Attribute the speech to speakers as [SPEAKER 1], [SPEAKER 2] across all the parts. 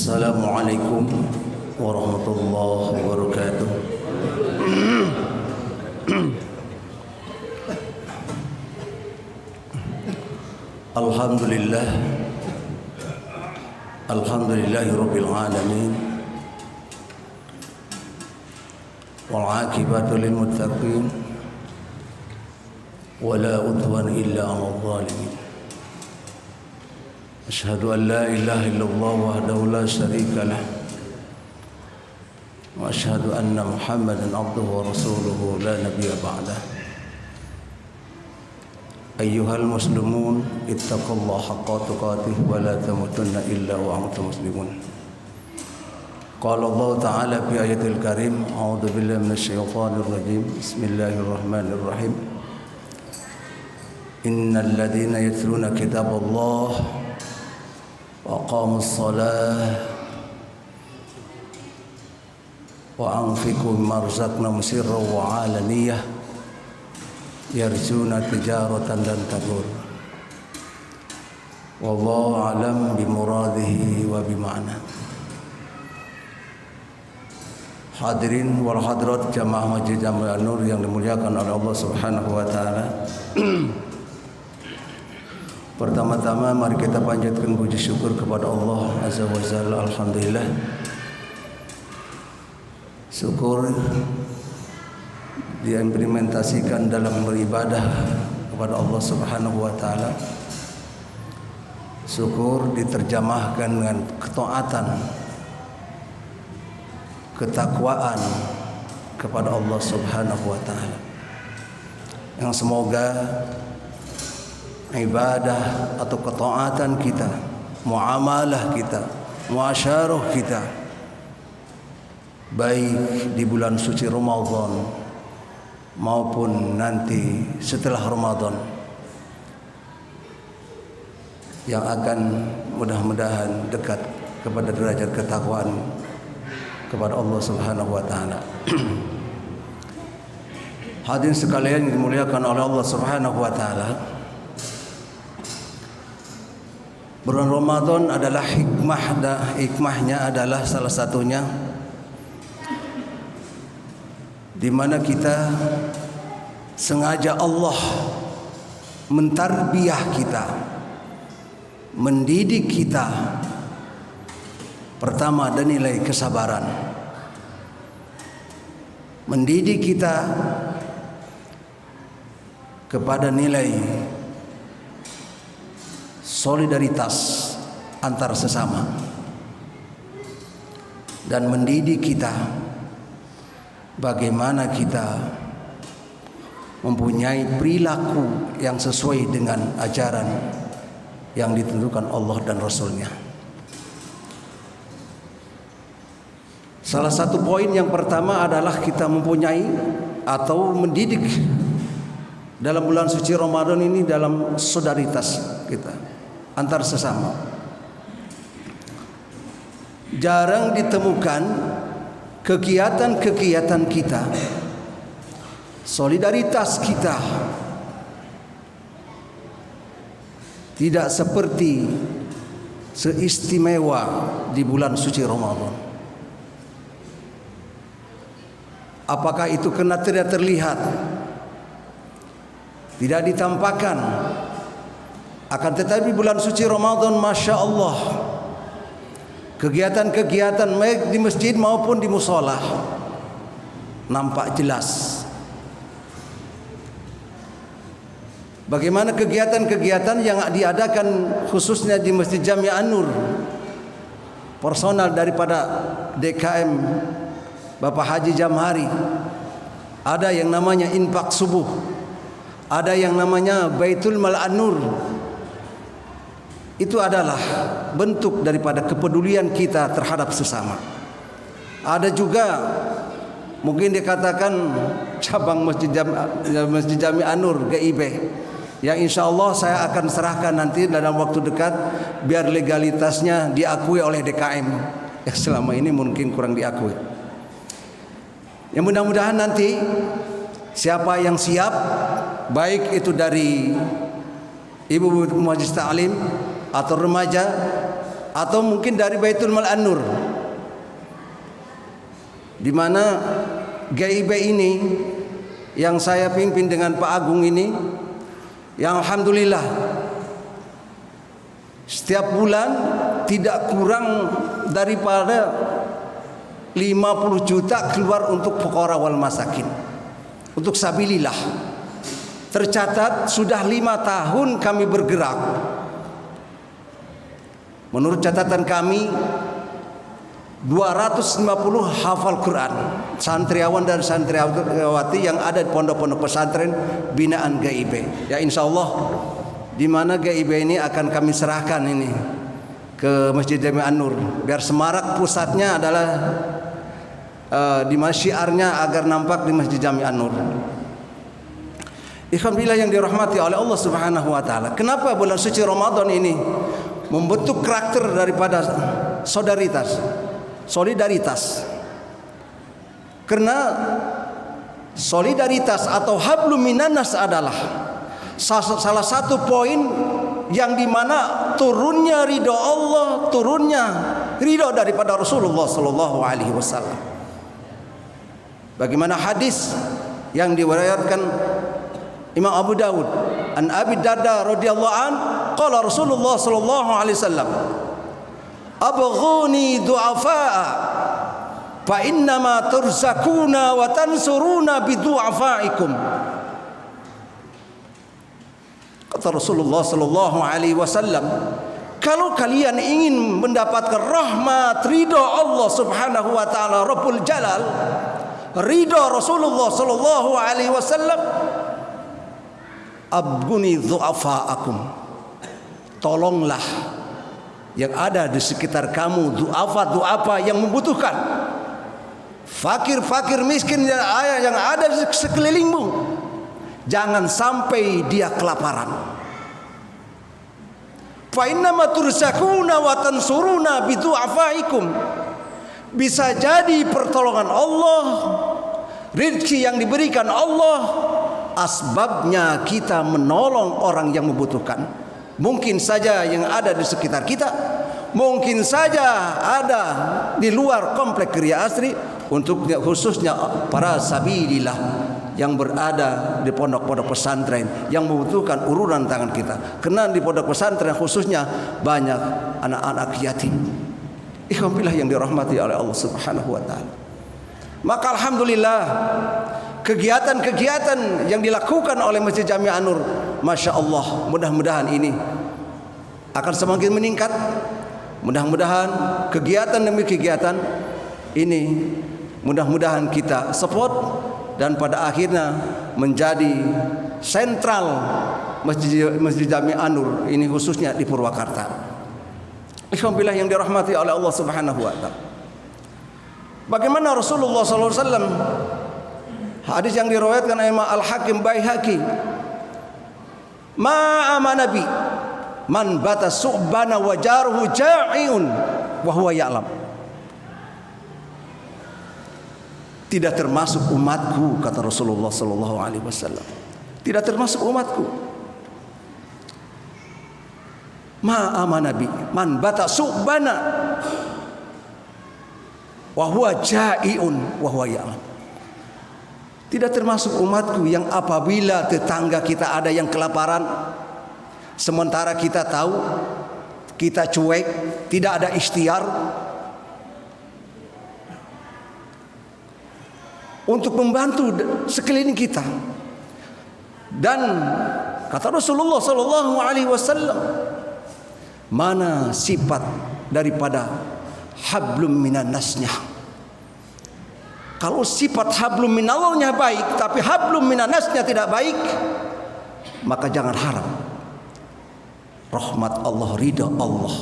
[SPEAKER 1] Assalamualaikum warahmatullahi wabarakatuh. Alhamdulillah, alhamdulillahi rabbil alamin, wal aqibatu lil muttaqin, wala udwan illa 'alal zalimin. Asyhadu an la ilaha illallah wahdahu la syarika lah, wa asyhadu anna Muhammadan abduhu wa rasuluhu la nabiyya ba'dah. Ayyuhal muslimun ittaqullaha haqqa tuqatih wa la tamutunna illa wa antum muslimun. Qala Allah ta'ala fi ayatil karim, a'udzu billahi minasy syaithanir rajim. Bismillahirrahmanirrahim. Innal ladzina yatluna kitaballah wa aqamus shalah wa anfiqu mimma razaqnahum sirran wa 'alaniyah yarjuna tijaratan lan tabur. Wallahu a'lam bimuradihi wa bima'na. Hadirin wal hadirat jamaah Masjid Jamil An-Nur yang dimuliakan oleh Allah Subhanahu wa taala. Pertama-tama mari kita panjatkan puji syukur kepada Allah Azza wa Jalla. Alhamdulillah, syukur diimplementasikan dalam beribadah kepada Allah Subhanahu wa taala. Syukur diterjemahkan dengan ketaatan, ketakwaan kepada Allah Subhanahu wa taala. Yang semoga ibadah atau ketaatan kita, muamalah kita, muasyarah kita, baik di bulan suci Ramadan maupun nanti setelah Ramadan, yang akan mudah-mudahan dekat kepada derajat ketakwaan kepada Allah Subhanahu wa taala. Hadirin sekalian yang dimuliakan oleh Allah Subhanahu wa taala, bulan Ramadan adalah hikmahnya adalah salah satunya di mana kita sengaja Allah mentarbiyah kita, mendidik kita. Pertama ada nilai kesabaran, mendidik kita kepada nilai solidaritas antar sesama, dan mendidik kita bagaimana kita mempunyai perilaku yang sesuai dengan ajaran yang ditentukan Allah dan Rasulnya. Salah satu poin yang pertama adalah kita mempunyai atau mendidik dalam bulan suci Ramadan ini dalam solidaritas kita antar sesama. Jarang ditemukan kegiatan-kegiatan kita, solidaritas kita tidak seperti seistimewa di bulan suci Ramadan. Apakah itu karena tidak terlihat, tidak ditampakkan? Akan tetapi bulan suci Ramadan, Masya Allah, kegiatan-kegiatan baik di masjid maupun di musola nampak jelas. Bagaimana kegiatan-kegiatan yang diadakan khususnya di Masjid Jami' An-Nur, personal daripada DKM Bapak Haji Jamhari. Ada yang namanya infak subuh, ada yang namanya Baitul Mal An-Nur. Itu adalah bentuk daripada kepedulian kita terhadap sesama. Ada juga mungkin dikatakan cabang Masjid Jami' An-Nur GIB, yang insya Allah saya akan serahkan nanti dalam waktu dekat biar legalitasnya diakui oleh DKM yang selama ini mungkin kurang diakui. Yang mudah-mudahan nanti siapa yang siap, baik itu dari ibu-ibu majelis ta'lim atau remaja atau mungkin dari Baitul Mal An-Nur, di mana GIB ini yang saya pimpin dengan Pak Agung ini, yang alhamdulillah setiap bulan tidak kurang daripada 50 juta keluar untuk fuqara wal masakin, untuk sabilillah. Tercatat sudah 5 tahun kami bergerak. Menurut catatan kami 250 hafal Quran, santriawan dan santriawati yang ada di pondok-pondok pesantren binaan GIB. Ya insya Allah di mana GIB ini akan kami serahkan ini ke Masjid Jami An-Nur, biar semarak pusatnya adalah di mana syiarnya agar nampak di Masjid Jami An-Nur. Ikhwan billah yang dirahmati oleh Allah Subhanahu wa taala. Kenapa bulan suci Ramadan ini membentuk karakter daripada solidaritas? Karena solidaritas atau hablum minannas adalah salah satu poin yang dimana turunnya ridho Allah, turunnya ridho daripada Rasulullah Sallallahu Alaihi Wasallam. Bagaimana hadis yang diriwayatkan Imam Abu Dawud an Abi Darda radhiyallahu an, qala Rasulullah sallallahu alaihi wasallam, abghuni du'afa'a fa innama turzakuna wa tansuruna bi du'afaikum. Kata Rasulullah sallallahu alaihi wasallam, kalau kalian ingin mendapatkan rahmat ridha Allah Subhanahu wa taala Rabbul Jalal, ridha Rasulullah sallallahu alaihi wasallam, abguni du'afa'akum, tolonglah yang ada di sekitar kamu, du'afa yang membutuhkan, fakir miskin yang ada di sekelilingmu, jangan sampai dia kelaparan. Fa innama tursakuna wa tansuruna bi du'afaikum. Bisa jadi pertolongan Allah, rezeki yang diberikan Allah, asbabnya kita menolong orang yang membutuhkan. Mungkin saja yang ada di sekitar kita, mungkin saja ada di luar komplek Ria Asri, untuk khususnya para sabilillah yang berada di pondok-pondok pesantren yang membutuhkan uluran tangan kita. Karena di pondok pesantren khususnya banyak anak-anak yatim. Ikhwan billah yang dirahmati oleh Allah Subhanahu wa taala. Maka alhamdulillah kegiatan-kegiatan yang dilakukan oleh Masjid Jami An-Nur, masya Allah, mudah-mudahan ini akan semakin meningkat. Mudah-mudahan kegiatan demi kegiatan ini mudah-mudahan kita support dan pada akhirnya menjadi sentral Masjid Jami An-Nur ini khususnya di Purwakarta. Ikhwan billah yang dirahmati oleh Allah Subhanahu wa taala. Bagaimana Rasulullah sallallahu alaihi wasallam, hadis yang diriwayatkan Imam Al-Hakim Baihaqi, ma amanabi man bata su'bana wa jaruhu ja'iun wa huwa ya'lam. Tidak termasuk umatku, kata Rasulullah sallallahu alaihi wasallam. Tidak termasuk umatku. Ma amanabi man bata su'bana wa huwa ja'iun wa huwa ya'lam. Tidak termasuk umatku yang apabila tetangga kita ada yang kelaparan, sementara kita tahu, kita cuek, tidak ada ikhtiar untuk membantu sekeliling kita. Dan kata Rasulullah sallallahu alaihi wasallam, mana sifat daripada hablum minan nasnya. Kalau sifat hablum minallahnya baik tapi hablum minan nasnya tidak baik, maka jangan harap rahmat Allah, ridha Allah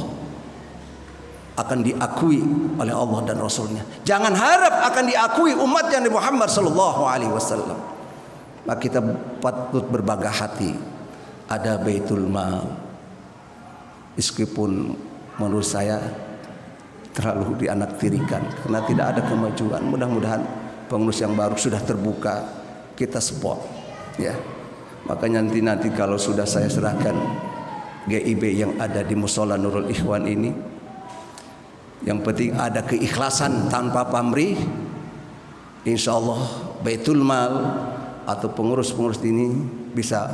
[SPEAKER 1] akan diakui oleh Allah dan Rasulnya. Jangan harap akan diakui umatnya Nabi Muhammad sallallahu alaihi wasallam. Maka kita patut berbangga hati ada Baitul Mal. Meskipun menurut saya terlalu dianaktirikan karena tidak ada kemajuan. Mudah-mudahan pengurus yang baru sudah terbuka, kita support ya. Makanya nanti kalau sudah saya serahkan GIB yang ada di Mushola Nurul Ikhwan ini, Yang penting ada keikhlasan tanpa pamrih. Insya Allah Baitul Mal atau pengurus-pengurus ini bisa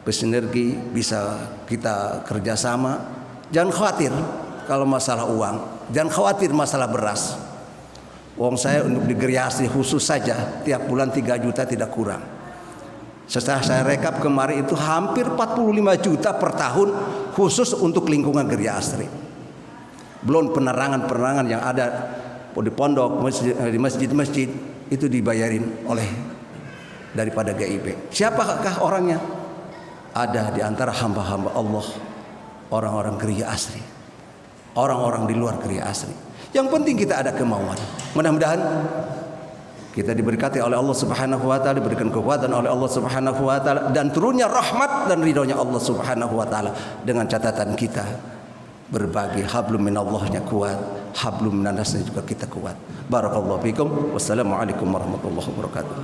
[SPEAKER 1] bersinergi, bisa kita kerjasama. Jangan khawatir kalau masalah uang, jangan khawatir masalah beras. Uang saya untuk di Geriasri khusus saja tiap bulan 3 juta tidak kurang. Setelah saya rekap kemarin itu hampir 45 juta per tahun khusus untuk lingkungan Geriasri. Belum penerangan-penerangan yang ada di pondok, di masjid-masjid itu dibayarin oleh daripada GIP. Siapakah orangnya? Ada di antara hamba-hamba Allah, orang-orang Geriasri, orang-orang di luar Geriasri. Yang penting kita ada kemauan. Mudah-mudahan kita diberkati oleh Allah Subhanahu wa taala, diberikan kekuatan oleh Allah Subhanahu wa taala, dan turunnya rahmat dan ridhonya Allah Subhanahu wa taala, dengan catatan kita berbagi hablum minallahnya kuat, hablum minannasnya juga kita kuat. Barakallahu fikum. Wassalamualaikum warahmatullahi wabarakatuh.